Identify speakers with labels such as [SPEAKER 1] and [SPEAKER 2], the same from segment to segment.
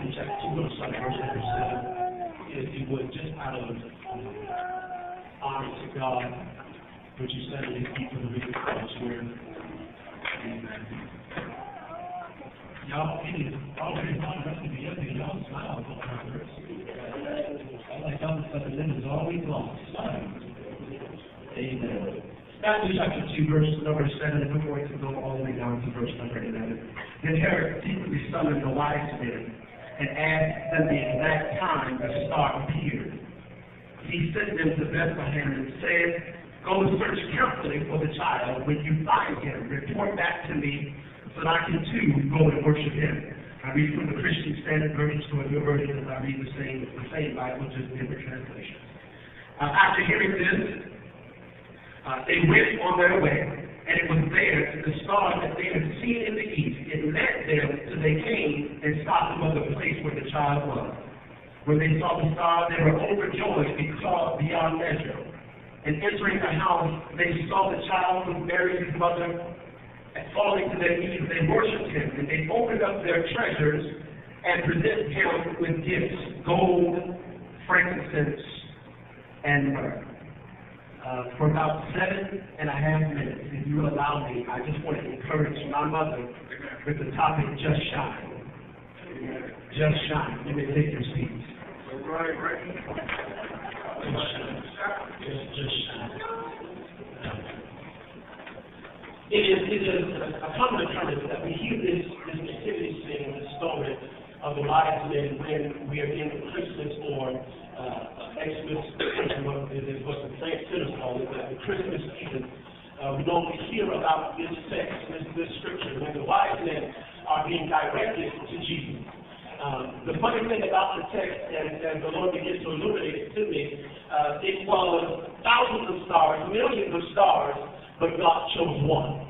[SPEAKER 1] Matthew chapter 2, verse number 7. If you would, just out of honor to God, would you stand on your feet for the reading of God's word? Amen. Y'all, it is already fun enough to be up here. Y'all smile on my verse. I like y'all, but the limit is always lost. Amen. Matthew chapter 2, verse number 7, and we're going to go all the way down to verse number 11. Then Herod secretly summoned the wise men and asked them the exact time the star appeared. He sent them to Bethlehem and said, "Go search carefully for the child. When you find him, report back to me so that I can too go and worship him." I read from the Christian Standard Version, so in your version, I read the same Bible, just different translations. After hearing this, they went on their way, and it was there, the star that they had seen in the east. It led them till they came and stopped above the place where the child was. When they saw the star, they were overjoyed because beyond measure. And entering the house, they saw the child with Mary his mother, and falling to their knees, they worshipped him, and they opened up their treasures and presented him with gifts, gold, frankincense, and myrrh. For about 7.5 minutes, if you will allow me, I just want to encourage my mother with the topic, Just Shine. Just shine. You may take your seats. Just shine. Just shine. It is a common occurrence that we hear this nativity scene, this story of the wise men when we are in the Christmas or Xmas, what the St. Sinners call it, the Christmas season. We normally hear about this text, this scripture, when the wise men are being directed to Jesus. The funny thing about the text, and the Lord begins to illuminate it to me, it was thousands of stars, millions of stars, but God chose one.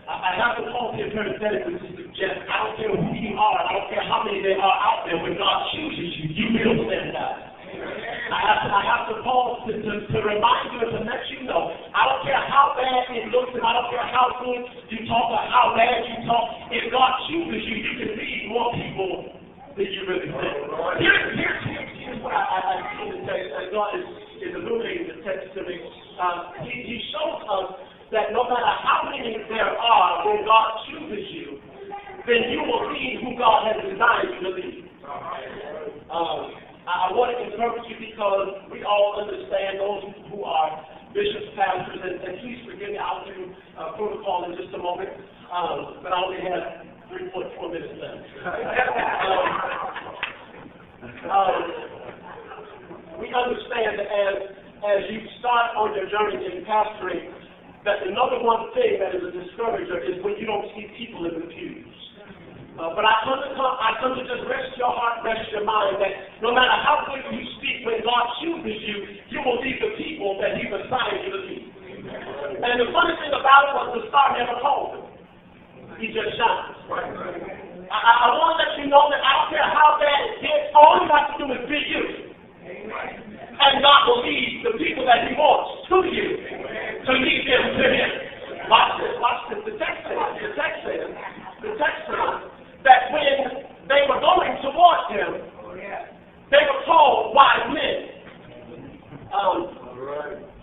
[SPEAKER 1] I have to pause here parenthetically to suggest, I don't care who you are, I don't care how many there are out there, when God chooses you, you will stand out. I have to pause to remind you and to let you know, I don't care how bad it looks, and I don't care how good you talk or how bad you talk, if God chooses you, you can lead more people than you really think. Here's what I see in the text, and God is illuminating the text to me. He shows us that no matter how many there are, when God chooses you, then you will lead who God has designed you to lead. I want to encourage you because we all understand, those who are bishops, pastors, and please forgive me, I'll do protocol in just a moment, but I only have 3.4 minutes left. We understand that as you start on your journey in pastoring, that the number one thing that is a discourager is when you don't see people in the pews. But I come to just rest your heart, rest your mind, that no matter how good you speak, when God chooses you, you will lead the people that He's assigned you to lead. And the funny thing about it was the star never called him. He just shines. I want to let you know that I don't care how bad it gets, all you have to do is be you. And God will lead the people that He wants to you, to lead them to Him. Watch this. The text says that when they were going towards Him, they were called wise men.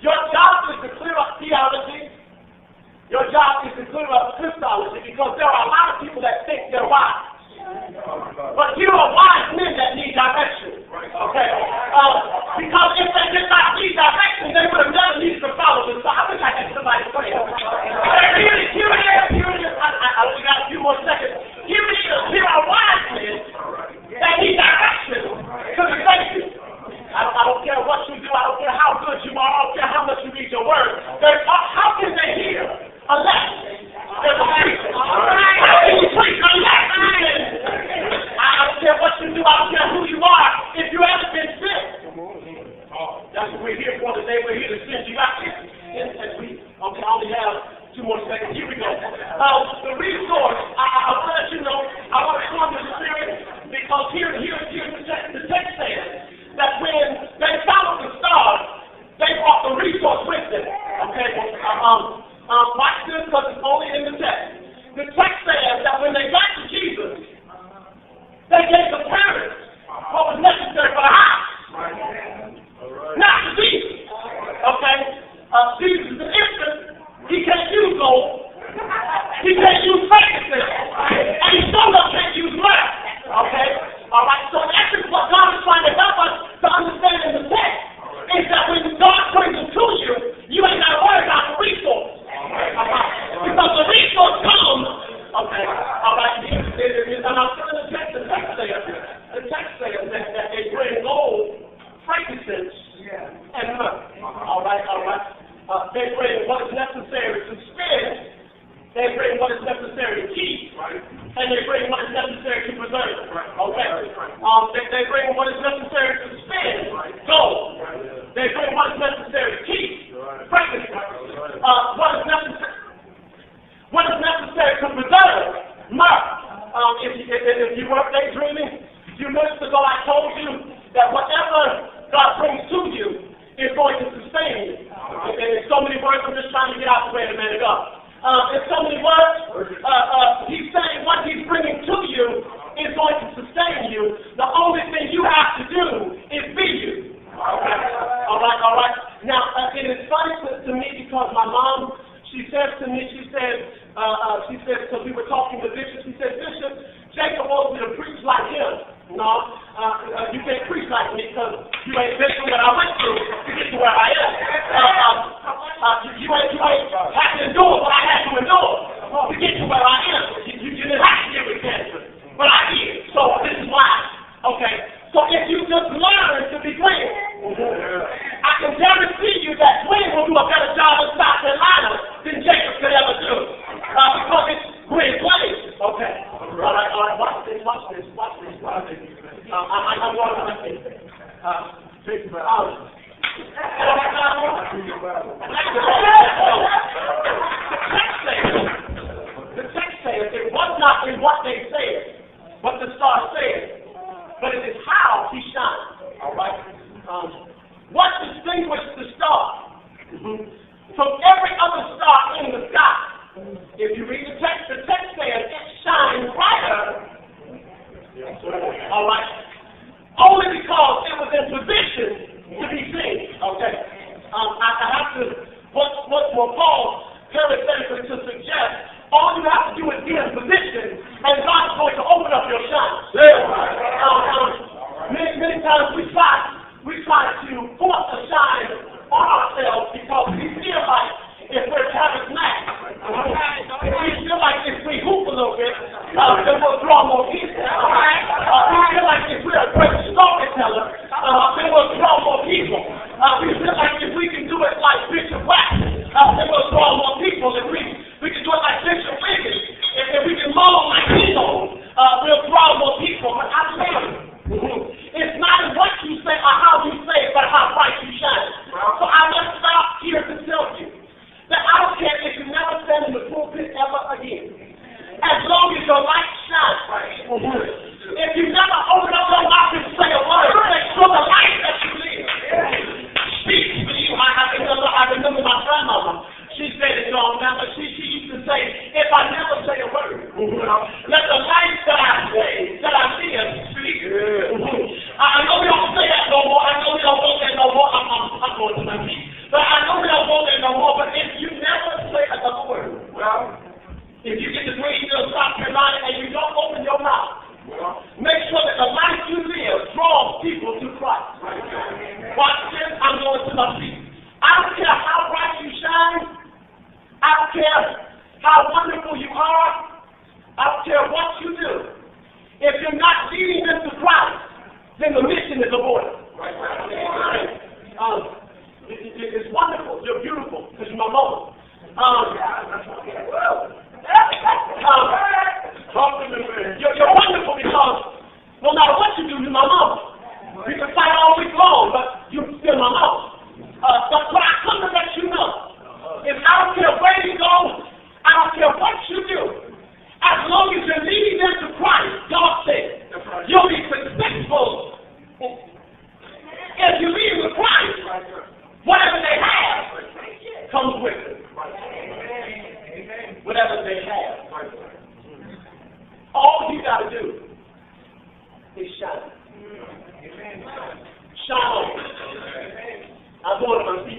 [SPEAKER 1] Your job is to clear up theology. Your job is to clear up Christology, because there are a lot of people that think they're wise. But here are wise men that need direction. Okay? Because if they did not need direction, they would have never needed to follow this. So I wish I had somebody pray. Here it is. I only got a few more seconds. Here it is. Here are wise men that need direction to the safety. I don't care what you do. I don't care how good you are. I don't care how much you read your word. How can they hear unless there's a preacher? How can you preach unless I don't care what you do. I don't care who you are. If you haven't been sent, that's what we're here for today. We're here to send you out. Okay, I only have 2 more seconds. Here we go. The resource, I want to let you know, I want to come to the Spirit, because here's the text says that when they followed the star, they brought the resource with them. Okay? Watch this, because it's only in the text. The text says that when they got to Jesus, they
[SPEAKER 2] they gave the parents what was necessary for the house. Not the Jesus. Okay? Jesus is an infant. He can't use gold. He can't use frankincense. And he sure enough can't use myrrh. Okay? All right? So in essence, what God is trying to help us to understand in the text is that when God brings it to you, you ain't got to worry about the resource. Because the resource comes. Okay? All right? And I'm telling the text says that they bring gold, frankincense, and myrrh. All right? They bring what is necessary to spend. They bring what is necessary to keep, and they bring what is necessary to preserve. Okay? They bring what is necessary to spend, gold. They bring what is necessary to keep, frankincense. What is necessary to preserve, myrrh. If you weren't daydreaming, a few minutes ago I told you that whatever God brings to you is going to sustain you. And in so many words, I'm just trying to get out the way a minute ago. In so many words, he's saying what he's bringing to you is going to sustain you. The only thing you have to do is be you. Okay? All right. Now, it is funny to me because my mom, she says to me, she said, because we were talking to Bishop, she said, Bishop, Jacob wants me to preach like him. No, you can't preach like me because you ain't been through what I went through to get to where I am. You ain't had to endure what I had to endure to get to where I am. You didn't have to get with cancer, but I did. So this is why. Okay. So if you just learn to be Gwen, I can guarantee you that Gwen will do a better job in South Carolina than Jacob could ever do. Because it's Gwen plays. Okay. All right. Watch this. I'm going to let this. The text says it was not in what they said, what the star said, but it is how he shined. All right. What distinguished the star from every other star in the sky? If you read the text says it shines brighter. All right. Only because it was in position to be seen. Okay. I have to once more pause parenthetically to suggest all you have to do is be in position, and God's going to open up your shine. Many times we try to force a shine on ourselves because we feel like if we're charismatic, we feel like if we hoop a little bit, then we'll draw Shalom. I was going to my feet.